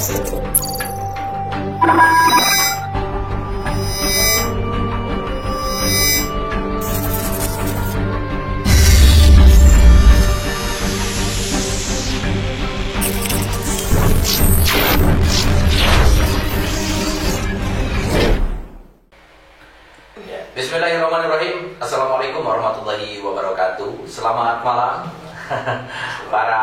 Bismillahirrahmanirrahim. Assalamualaikum warahmatullahi wabarakatuh. Selamat malam para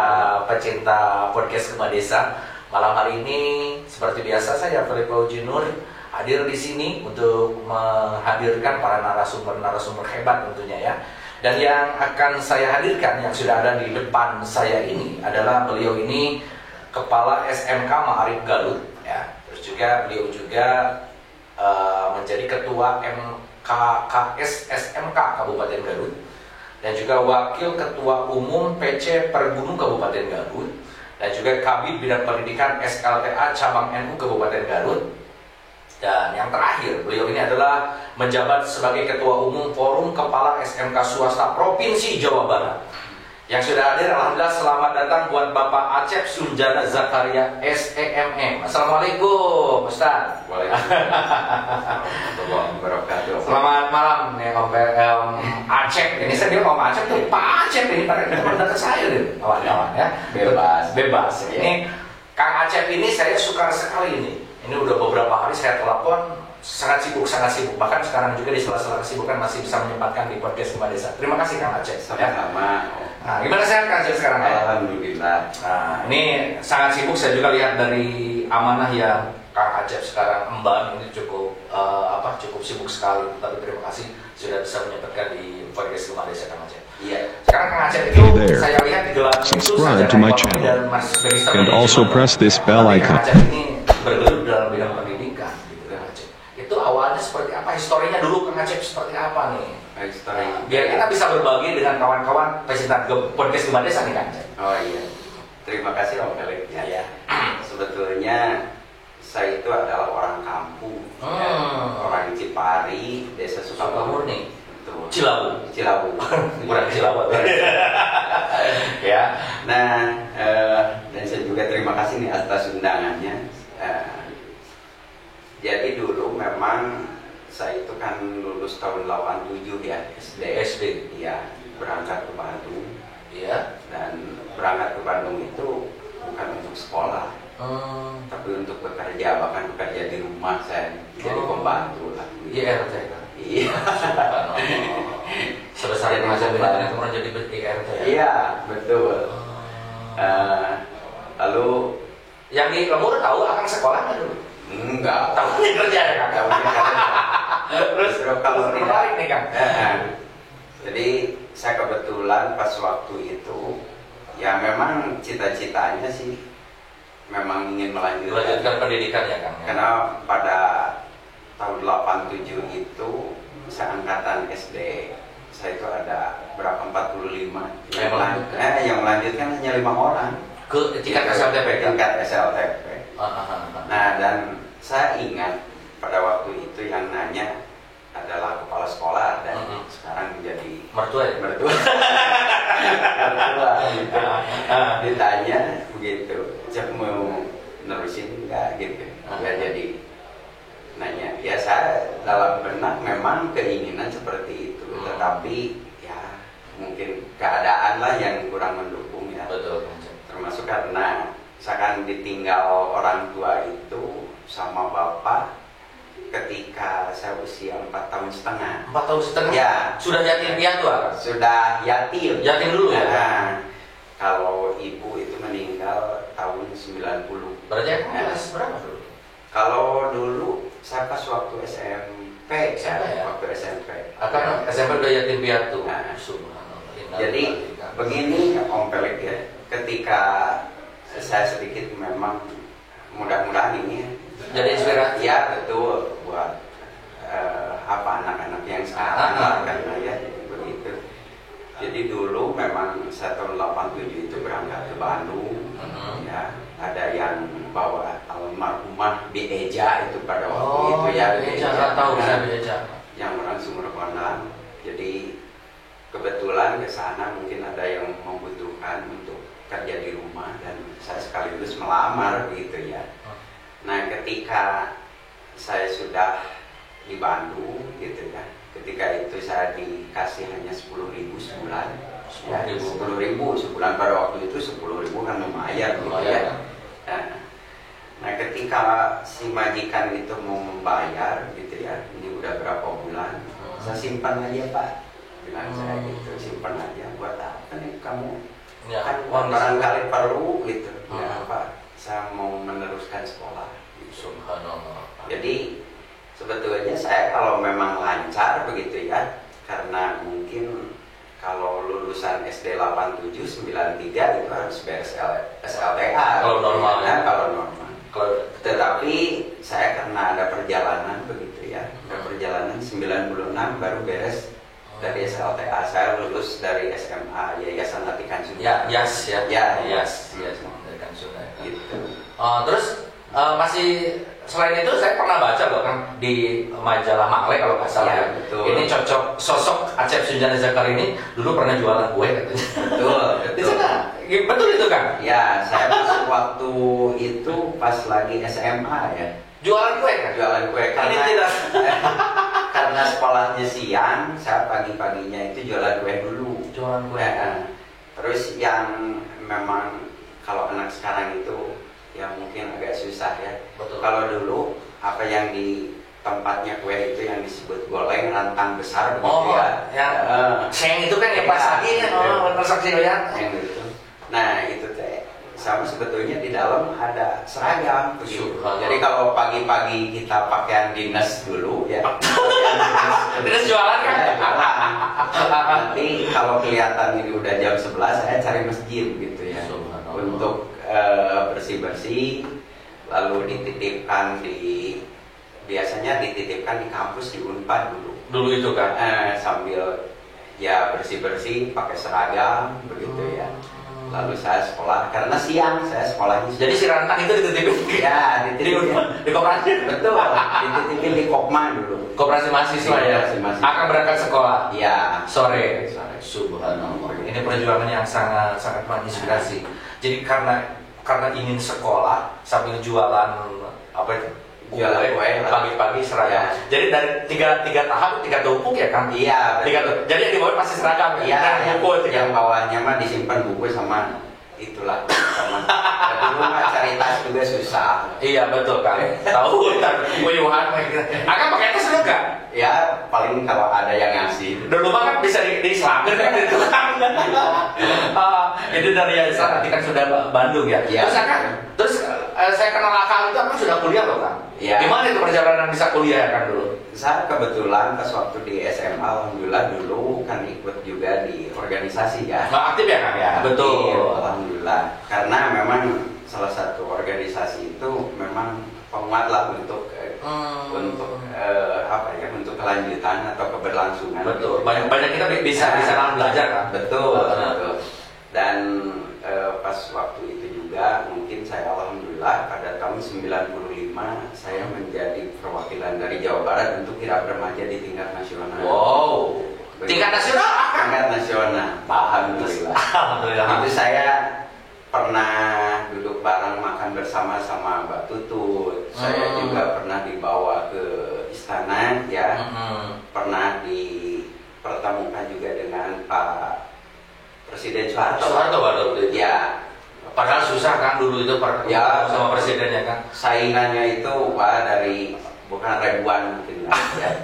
pecinta podcast Gema Desa. Malam hari ini seperti biasa saya Filippo Junur hadir di sini untuk menghadirkan para narasumber hebat tentunya ya. Dan yang akan saya hadirkan yang sudah ada di depan saya ini adalah beliau ini Kepala SMK Ma'arif Garut ya. Terus juga beliau juga menjadi Ketua KKS SMK Kabupaten Garut dan juga Wakil Ketua Umum PC Pergunung Kabupaten Garut dan juga Kabid Bidang Pendidikan SLTA Cabang NU Kabupaten Garut. Dan yang terakhir, beliau ini adalah menjabat sebagai Ketua Umum Forum Kepala SMK Swasta Provinsi Jawa Barat. Yang sudah hadir, alhamdulillah selamat datang buat Bapak Acep Sunjana Zakaria SEMM. Assalamualaikum Ustaz. Waalaikumsalam. Selamat malam nih Om Acep. Ini saya bilang Om Acep tuh Pak Acep ini pada dekat saya deh kawan-kawan ya. Bebas. Ini Kang Acep ini saya suka sekali ini. Ini udah beberapa hari saya telepon, sangat sibuk. Bahkan sekarang juga di sela-sela kesibukan masih bisa menyempatkan di podcast Gema Desa. Terima kasih Kang Acep. Sama-sama. Nah, gimana sehat Kang Acep sekarang? Alhamdulillah. Nah, ini sangat sibuk. Saya juga lihat dari amanah yang Kang Acep sekarang emban ini cukup cukup sibuk sekali. Tapi terima kasih sudah bisa menyempatkan di podcast Gema Desa Kang Acep. Iya. Sekarang Kang Acep itu saya lihat di gelar itu Subscribe to my channel and also press this bell icon. Kang Acep ini bergelut dalam bidang pendidikan gitu Kang Acep. Itu awalnya seperti apa? Historinya dulu Kang Acep seperti apa nih? Histori. Biar kita bisa berbagi dengan kawan-kawan pecinta podcast Gema Desa nih Kang Acep. Oh iya. Terima kasih Om Felix. Ya. Sebetulnya saya itu adalah orang kampung, ya, orang Cipari, Desa Sukabumi. Betul. Cilawu. Kurang Cilawu. Ya. Nah, dan saya juga terima kasih nih atas undangannya. Jadi dulu memang saya itu kan lulus tahun 87 ya, SD. Iya, berangkat ke Bandung. Iya. Dan berangkat ke Bandung itu bukan untuk sekolah, tapi untuk bekerja, bahkan bekerja di rumah saya jadi pembantu lah. IRT. Iya. Sebesar itu Acep ini kemudian jadi IRT. Iya, betul. Lalu yang di Lemur tahu akan sekolah nggak dulu? enggak. Tahu ini kerja ya Kang. Terus kalau menarik nih Kang. Jadi saya kebetulan pas waktu itu ya memang cita-citanya sih memang ingin melanjutkan pendidikan ya Kang. Karena pada tahun 87 itu saya angkatan SD, saya itu ada berapa 45 yang melanjutkan hanya 5 orang Ke tingkat SLTP. tingkat SLTP. Nah, dan saya ingat pada waktu itu yang nanya adalah kepala sekolah dan sekarang menjadi mertua gitu. Ditanya begitu, Cep mau nerusin enggak gitu. Ya jadi nanya, ya saya dalam benak memang keinginan seperti itu, tetapi ya mungkin keadaan lah yang kurang mendukung ya. Betul. Termasuk karena saya kan ditinggal orang tua itu sama bapak ketika saya usia 4 tahun setengah. 4 tahun setengah? Ya. Sudah yatim piatu? Sudah yatim. Yatim dulu ya? Nah, kalau ibu itu meninggal tahun 90. Berarti kelas berapa dulu? Kalau dulu saya pas waktu SMP ya? Waktu SMP. Karena SMP udah yatim piatu. Nah, jadi begini Om Pelik ya, ketika saya sedikit memang mudah-mudahan ini jadi inspirasi. Ya betul buat anak-anak yang sekarang lah karena ya begitu. Jadi dulu memang saya tahun 87 itu berangkat ke Bandung. Ya, ada yang bawa almarhumah Bieja itu pada waktu itu ya. Bieja, tahu saya Bieja. Yang orang Sumur Konan. Jadi kebetulan ke sana mungkin ada yang membutuhkan untuk kerja di rumah dan saya sekaligus melamar gitu ya. ketika saya sudah di Bandung gitu ya, ketika itu saya dikasih hanya 10.000 sebulan, ya 10.000 sebulan. Pada waktu itu 10.000 kan lumayan gitu ya. Nah ketika si majikan itu mau membayar gitu ya, ini udah berapa bulan, saya simpan aja Pak, bilang saya gitu, simpan aja. Buat apa nih kamu, ya, kan barangkali perlu gitu ya Pak, saya mau meneruskan sekolah gitu. Subhanallah. Jadi sebetulnya saya kalau memang lancar begitu ya, karena mungkin kalau lulusan SD 87, 93 itu harus beres SLTA kalau normal ya, kalau normal. Tetapi saya karena ada perjalanan begitu ya, ada perjalanan 96 baru beres dari SLTA. Saya lulus dari SMA Yayasan Latikan Sunda. Yas. Dari Kansuna. Gitu. Terus masih selain itu saya pernah baca loh kan di majalah Makle kalau nggak salah. Ya, betul. Ini cocok sosok Acep Sunjana Zakar ini dulu pernah jualan kue katanya. Betul. Di sana betul itu kan? Ya, saya pas waktu itu pas lagi SMA ya. Jualan kue kan? Jualan kue karena Ini tidak. karena sekolahnya siang, saya pagi-paginya itu jualan kue dulu. Jualan kue. Terus yang memang kalau anak sekarang itu ya mungkin agak susah ya. Betul. Kalau dulu apa yang di tempatnya kue itu yang disebut goleng rantang besar begitu ya. Yang seng itu kan yang pas lagi ya. Benar saksi ya. Yang itu. Nah itu teh sama sebetulnya di dalam ada seragam begitu. Jadi kalau pagi-pagi kita pakaian dinas dulu ya. Dinas jualan kan? Nanti kalau kelihatan ini udah jam 11 saya cari masjid gitu ya. Untuk bersih-bersih, lalu biasanya dititipkan di kampus di Unpad dulu itu kan sambil ya bersih-bersih pakai seragam begitu ya. Lalu saya sekolah karena siang saya sekolahnya. Jadi si rantang itu dititipin ya di koperasi. Betul, dititipin di Kopma dulu. Koperasi mahasiswa ya. Akan berangkat sekolah. Ya sore. Subhanallah. Ini perjuangan yang sangat menginspirasi. Jadi karena ingin sekolah sambil jualan apa itu? Jualan kue pagi-pagi seragam. Ya. Jadi dari tiga tahap, 3 tumpuk ya kan? Iya. Jadi yang di bawah pasti seragam. Iya. Buku yang bawahnya mah disimpan buku sama itulah sama. Dulu mah cari tas juga susah. Iya betul kan. Tahu wuyuhan gitu. Akan pakai tas dulu kan? Ya paling kalau ada yang ngasih. Dulu mah kan bisa diselapin kan itu kan. Itu dari Yayasan Latikan Sunda Bandung ya. Terus saya kenal Akang itu sudah kuliah loh kan. Ya. Gimana itu perjalanan bisa kuliah kan dulu? Saya kebetulan pas waktu di SMA alhamdulillah dulu kan ikut juga di organisasi ya. Aktif ya kan ya? Betul. Alhamdulillah. Karena memang salah satu organisasi itu memang penguat lah untuk untuk kelanjutan atau keberlangsungan. Betul. Banyak kita bisa belajar kan. Betul. Dan pas waktu itu juga mungkin saya alhamdulillah pada tahun 95 saya menjadi perwakilan dari Jawa Barat untuk kirab remaja di tingkat nasional. Wow. Tingkat nasional? Tingkat nasional. Alhamdulillah. Alhamdulillah. Itu saya pernah duduk bareng makan bersama sama Mbak Tutut. Saya juga pernah dibawa ke istana ya. Pernah dipertemukan juga dengan Pak Presiden Soeharto. Ya. Padahal susah kan dulu itu ya, sama presidennya kan. Saingannya itu bukan ribuan mungkin ya.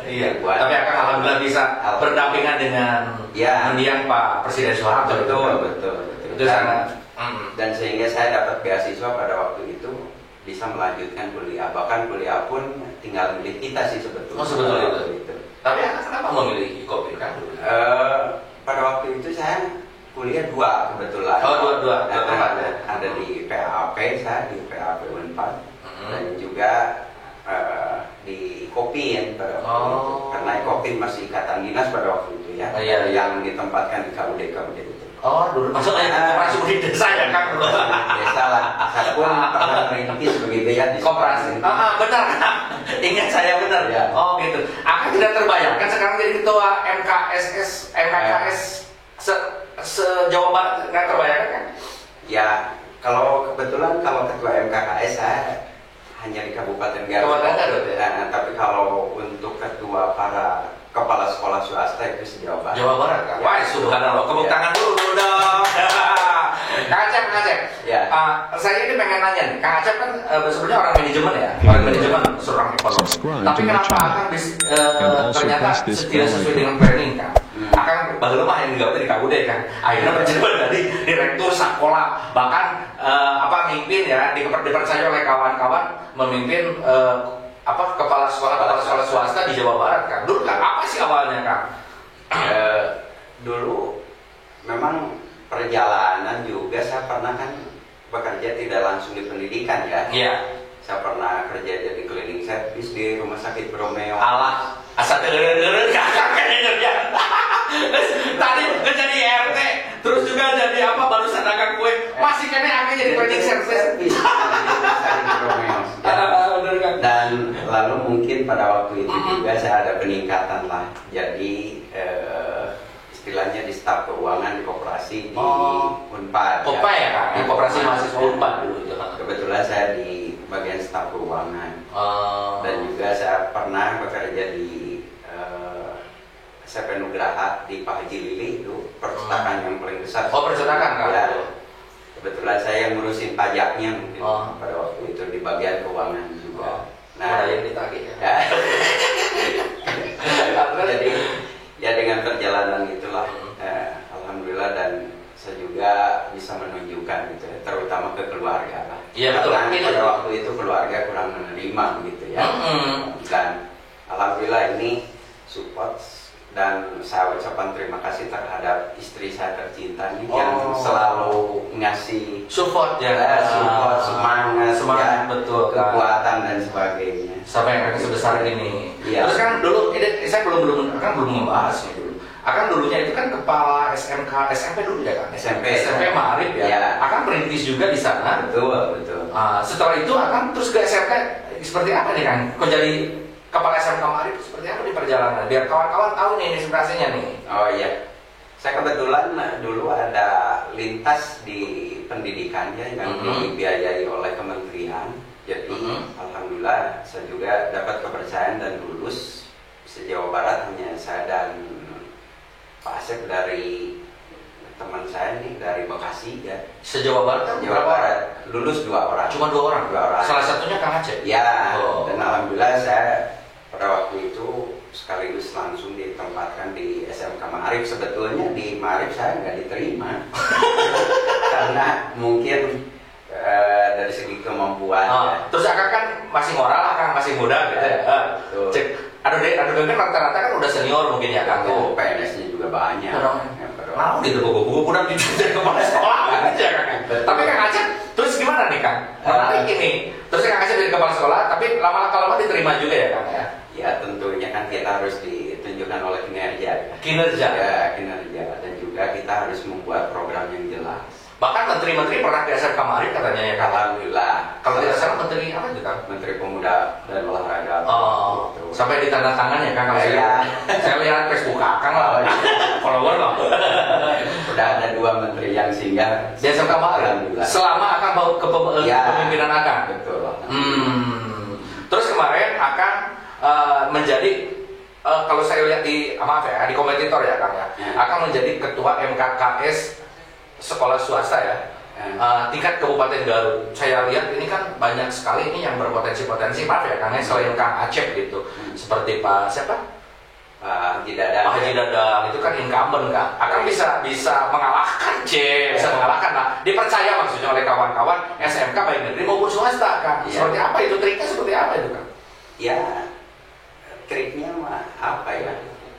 Iya. Ribuan. Tapi akan alhamdulillah bisa berdampingan dengan mendiang Pak Presiden Soeharto. Betul. Itu sangat. Dan sehingga saya dapat beasiswa pada waktu itu bisa melanjutkan kuliah. Bahkan kuliah pun tinggal milih kita sih sebetulnya. Oh sebetulnya itu. Tapi kenapa memilih Ikopil kan dulu? Pada waktu itu saya kuliah 2 kebetulan. Oh, dua tempat ya. Ada di PAP, saya di PAP Unpad dan juga di Kopin pada waktu itu. Karena Kopin masih ikatan dinas pada waktu itu ya. Yang ditempatkan di KUD itu. Oh, dulu maksudnya koperasi di desa ya kan? Desa lah. Saya pun pernah merintis begitu ya di koperasi. Benar kan? Ingat saya benar. Ya. Oh gitu. Akan tidak terbayangkan sekarang jadi ketua MKKS se-Jawa Barat, nggak terbayangkan kan? Ya, kalau kebetulan kalau ketua MKKS saya hanya di Kabupaten Garut. Kabupaten Garut ya? Nah, tapi kalau untuk ketua para kepala sekolah swasta itu se-Jawa Barat. Jawa Barat kan? Wah, subhanallah. Tepuk tangan dulu dong. Kang Acep. Ya. Saya ini pengen nanya nih, Kang Acep kan sebenarnya orang manajemen ya, orang manajemen, seorang ekonom. Tapi kenapa Akang ternyata tidak sesuai dengan planning kan? Akang bagaimana yang digawe di Kabude kan? Akhirnya menjabat dari direktur sekolah, bahkan mimpin ya, dipercaya oleh kawan-kawan memimpin kepala sekolah swasta di Jawa Barat kan. Dulu kan apa sih awalnya Kang? Dulu memang perjalanan juga saya pernah kan bekerja tidak langsung di pendidikan ya. Iya. Saya pernah kerja jadi cleaning service di rumah sakit Bromeo. Alah, asal deren kakak kayaknya dia. Tadi jadi RT, terus juga jadi barusan dagang kue, masih kayaknya akhirnya jadi cleaning service. Dan lalu mungkin pada waktu itu juga saya ada peningkatan lah. Jadi istilahnya di staf keuangan di koperasi di Unpad. Kopa ya Kak? Di koperasi mahasiswa Unpad dulu itu. Kebetulan saya di bagian staf keuangan. Dan juga saya pernah bekerja di SP Nugraha di Pak Haji Lili itu percetakan yang paling besar. Oh, percetakan Kak? Ya. Kebetulan saya yang ngurusin pajaknya mungkin pada waktu itu di bagian keuangan juga. Nah, yang ditagih ya. Jadi ya dengan perjalanan itulah alhamdulillah, dan saya juga bisa menunjukkan gitu ya, terutama ke keluarga lah. Iya betul. Karena pada waktu itu keluarga kurang menerima gitu ya. Dan alhamdulillah ini support, dan saya ucapkan terima kasih terhadap istri saya tercinta nih yang selalu ngasih support ya, support, semangat ya, betul, kekuatan dan sebagainya sampai yang sebesar ini. Ya. Terus kan dulu ini saya belum membahas nih dulu. Akan dulunya itu kan kepala SMP dulu ya kan? SMP Ma'arif ya. Akan perintis juga di sana. Betul. Setelah itu akan terus ke SMK seperti apa nih kan? Kok jadi kepala SMK Ma'arif seperti apa di perjalanan? Biar kawan-kawan tahu nih inspirasinya nih. Oh iya. Saya kebetulan dulu ada lintas di pendidikan ya yang dibiayai oleh kementerian. Jadi alhamdulillah saya juga dapat kepercayaan dan lulus. Se-Jawa Barat hanya saya dan Pak Asep dari teman saya nih dari Bekasi ya. Se-Jawa Barat kan Jawa Barat lulus 2 orang. Cuma 2 orang. Salah satunya Kang Acep. Ya. Dan alhamdulillah saya pada waktu itu sekaligus langsung ditempatkan di SMK Ma'arif. Sebetulnya di Ma'arif saya nggak diterima karena mungkin dari segi kemampuan. Terus Akang kan masih moral, Akang masih muda gitu ya. Cek, aduh kan rata-rata kan udah senior mungkin ya Kang. PNS-nya juga banyak. Mau gitu buku udah jadi kepala sekolah aja Kang. Tapi Kang Acep terus gimana nih Kang? Menarik ini. Terus Kang Acep jadi kepala sekolah, tapi lama-lama diterima juga ya Kang ya. Ya tentunya kan kita harus ditunjukkan oleh kinerja. Ya, kinerja, dan juga kita harus membuat program yang jelas. Bahkan menteri-menteri pernah ke SMK Ma'arif katanya ya Kang. Alhamdulillah. Kalau tidak salah menteri apa itu Kang? Menteri Pemuda dan Olahraga. Gitu. Sampai ditandatangan ya Kang kalau saya lihat Facebook Akang lah. Follower loh. Udah ada 2 menteri yang singgah di SMK Ma'arif. Selama Akang bawa ke kepemimpinan Akang. Betul. Terus kemarin Akang menjadi kalau saya lihat di di kompetitor ya Kang ya. Akang menjadi ketua MKKS sekolah swasta ya. Tingkat Kabupaten Garut. Saya lihat ini kan banyak sekali ini yang berpotensi-potensi, maaf ya Kang ya, selain Kang Acep gitu. Seperti Pak siapa? Pak Haji Dadang itu kan incumbent Kang. Akang bisa mengalahkan bisa mengalahkan lah. Dipercaya maksudnya oleh kawan-kawan SMK baik negeri maupun swasta Kang. Seperti apa itu triknya, seperti apa itu Kang? Ya triknya mah apa ya?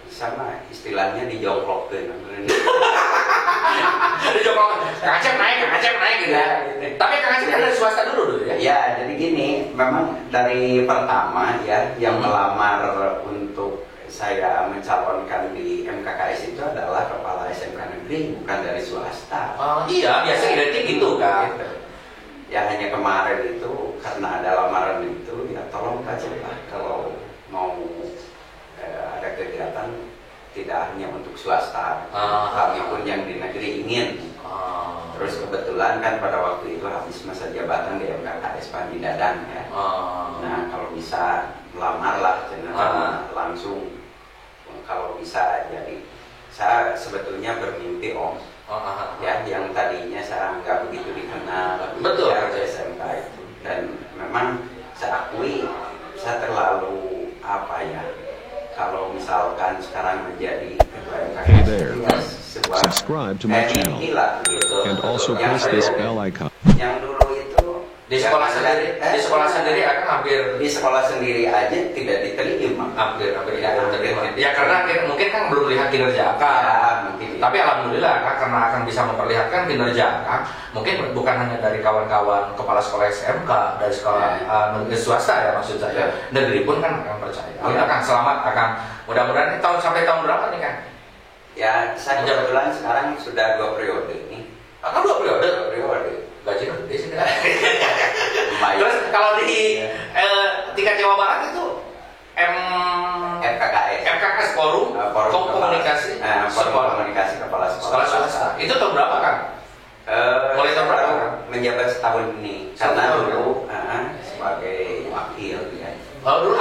Sama istilahnya dijoklokkeun. Kang Acep naik gitu ya. Tapi Kang Acep dari swasta dulu ya? Ya, jadi gini, memang dari pertama ya yang melamar untuk saya mencalonkan di MKKS itu adalah kepala SMK negeri, bukan dari swasta. Iya, biasa identik gitu kan. Ya hanya kemarin itu karena ada lamaran itu, ya tolong Pak Acep lah kalau mau ada kegiatan tidak hanya untuk swasta, kami pun yang di negeri ingin. Terus kebetulan kan pada waktu itu habis masa jabatan di MKKS Pandi Dadang ya. Nah kalau bisa melamar lah, langsung kalau bisa. Jadi saya sebetulnya bermimpi Om, ya yang tadinya saya nggak begitu dikenal, betul ya, SMK itu. Dan memang saya akui saya terlalu apa ya, kalau misalkan sekarang menjadi ketua Hey MKKS there. ya, sebuah Subscribe to my channel lah, gitu. and also Yang press this saya- bell icon. Yang dulu itu di sekolah sendiri, akan hampir di sekolah sendiri aja tidak diterima. hampir Ya, tidak terima. Ya karena mungkin kan belum lihat kinerja Kak. Ya, mungkin. Tapi alhamdulillah Kak, karena akan bisa memperlihatkan kinerja Kak, mungkin bukan hanya dari kawan-kawan kepala sekolah SMK, dari sekolah negeri swasta ya maksud saya, negeri pun kan akan percaya. Alhamdulillah Kang, selamat Kang. Mudah-mudahan ini sampai tahun berapa nih Kang? Ya, saya kebetulan sekarang sudah 2 periode ini. Akan 2 periode. Gajinya gede sih. Lumayan. Terus kalau di tingkat Jawa Barat itu MKKS Forum Komunikasi Kepala Sekolah Swasta. Itu tahun berapa Kang? Mulai tahun berapa Kang? Menjabat setahun ini. Karena dulu sebagai wakil ya. Dulu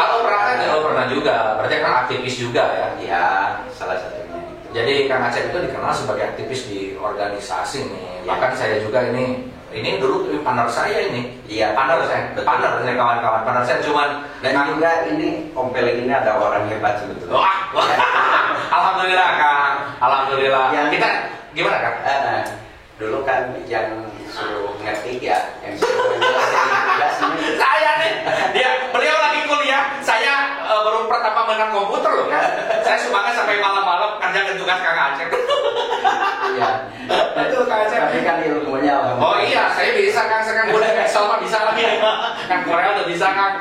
pernah juga. Berarti kan aktivis juga ya. Ya, salah satunya itu. Jadi Kang Acep itu dikenal sebagai aktivis di organisasi nih. Ya. Bahkan saya juga ini dulu partner saya ini. Iya, partner saya. betul. Partner saya kawan-kawan. Partner saya cuman Dan juga ini Om Peleng ini ada orang hebat sebetulnya. Wah. Alhamdulillah Kang. Alhamdulillah. Yang Kita gimana Kang? Dulu kan yang suruh ngetik ya, yang suruh menjelaskan tugasnya. Saya nih, beliau lagi kuliah, saya baru pertama menang komputer loh kan. Saya semangat sampai malam-malam kerjakan tugas Kang Acep. Iya. Betul Kang Acep. Tapi kan ilmunya. Oh iya, saya bisa Kang, sekarang boleh Excel mah bisa lagi. Kang Korea udah bisa Kang.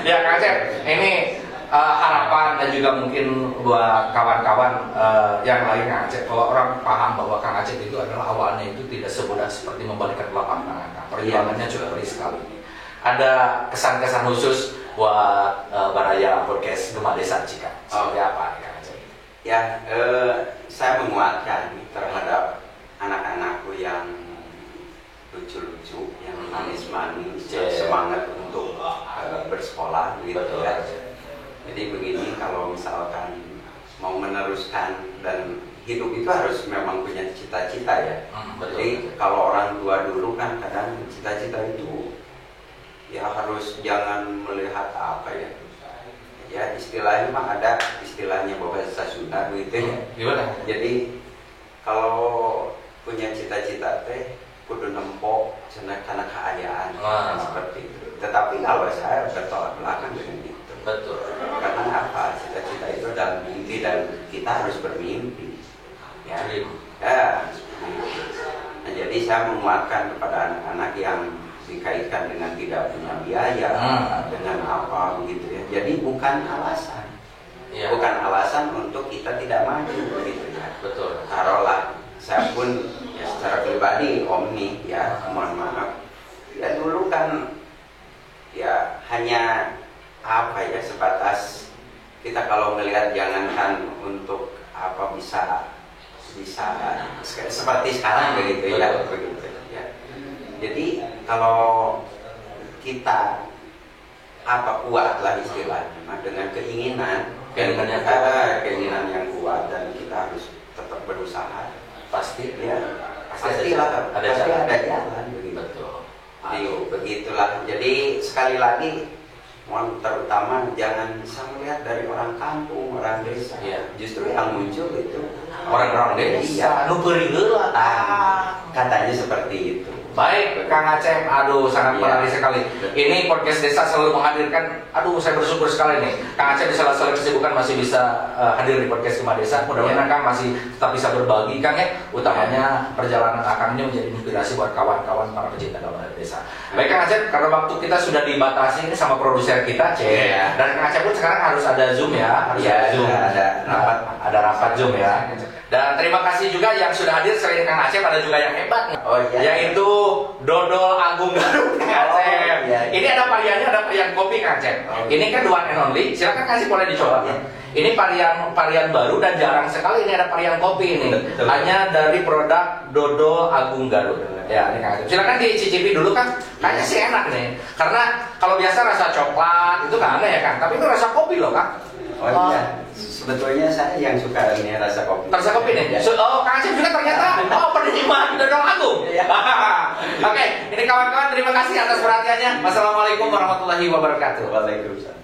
Ya Kang Acep, ini harapan dan juga mungkin buat kawan-kawan yang lain Kang Acep, kalau orang paham bahwa Kang Acep itu adalah awalnya itu tidak semudah seperti membalikan telapak tangan Kang. Perjuangannya cukup perih sekali. Ada kesan-kesan khusus buat Baraya Podcast Gema Desa Cika. Seperti apa nih Kang Acep? Ya, saya menguatkan terhadap anak-anakku yang lucu-lucu, yang manis-manis, yang semangat untuk bersekolah gitu ya. Jadi begini, kalau misalkan mau meneruskan dan hidup itu harus memang punya cita-cita ya. Jadi kalau orang tua dulu kan kadang cita-cita itu ya harus jangan melihat apa ya. Ya istilahnya mah ada istilahnya bahasa Sunda gitu ya. Gimana? Jadi kalau punya cita-cita teh kudu nempo karena keadaan kan seperti itu. Tetapi kalau saya bertolak belakang dengan itu. Betul. Karena apa? Cita-cita itu adalah mimpi dan kita harus bermimpi. Ya. Nah, jadi saya menguatkan kepada anak-anak yang dikaitkan dengan tidak punya biaya, dengan apa begitu ya. Jadi bukan alasan. Ya. Bukan alasan untuk kita tidak maju begitu ya. Betul. Taruhlah saya pun ya secara pribadi Om nih ya, mohon maaf. Ya dulu kan ya hanya apa ya, sebatas kita kalau melihat jangankan untuk apa bisa seperti sekarang begitu ya, begitu ya. Jadi kalau kita apa kuat lah istilahnya dengan keinginan yang kuat dan kita harus tetap berusaha, pasti ya pastilah ada jalan begitu. Betul. Ayo begitulah. Jadi sekali lagi mohon terutama jangan bisa melihat dari orang kampung, orang desa. Iya. Justru yang muncul itu Orang-orang desa. Nu peuri heula katanya seperti itu. Baik, Kang Acep, aduh sangat Iya. menarik sekali. Ini podcast desa selalu menghadirkan, aduh saya bersyukur sekali nih. Kang Acep di sela-sela kesibukan masih bisa hadir di podcast Gema Desa. Mudah-mudahan Kang masih tetap bisa berbagi Kang ya. Utamanya perjalanan Kang ini menjadi inspirasi buat kawan-kawan para pecinta dalam desa. Baik Kang Acep, karena waktu kita sudah dibatasi ini sama produser kita, Dan Kang Acep pun sekarang harus ada Zoom ya, harus ada Zoom. Ada rapat Zoom ya. Dan terima kasih juga yang sudah hadir selain Kang Acep, ada juga yang hebat nih. Oh iya. Yaitu Dodol Agung Garut Kang Acep. Iya. Ini ada variannya, ada varian kopi Kang Acep. Ini kan one and only. Silakan kasih boleh dicoba. Ini varian baru dan jarang sekali ini ada varian kopi ini. Betul. Hanya dari produk Dodol Agung Garut. Ya, ini Kang Acep. Silakan dicicipi dulu Kang. Kayaknya sih enak nih. Karena kalau biasa rasa coklat itu kan ada ya Kang. Tapi itu rasa kopi loh Kang. Oh iya. Sebetulnya saya yang suka ini rasa kopi. Rasa kopi nih. Ya. Oh, Kang Acep juga ternyata penikmat Dodol Agung. Oke, ini kawan-kawan terima kasih atas perhatiannya. Wassalamualaikum warahmatullahi wabarakatuh. Waalaikumsalam.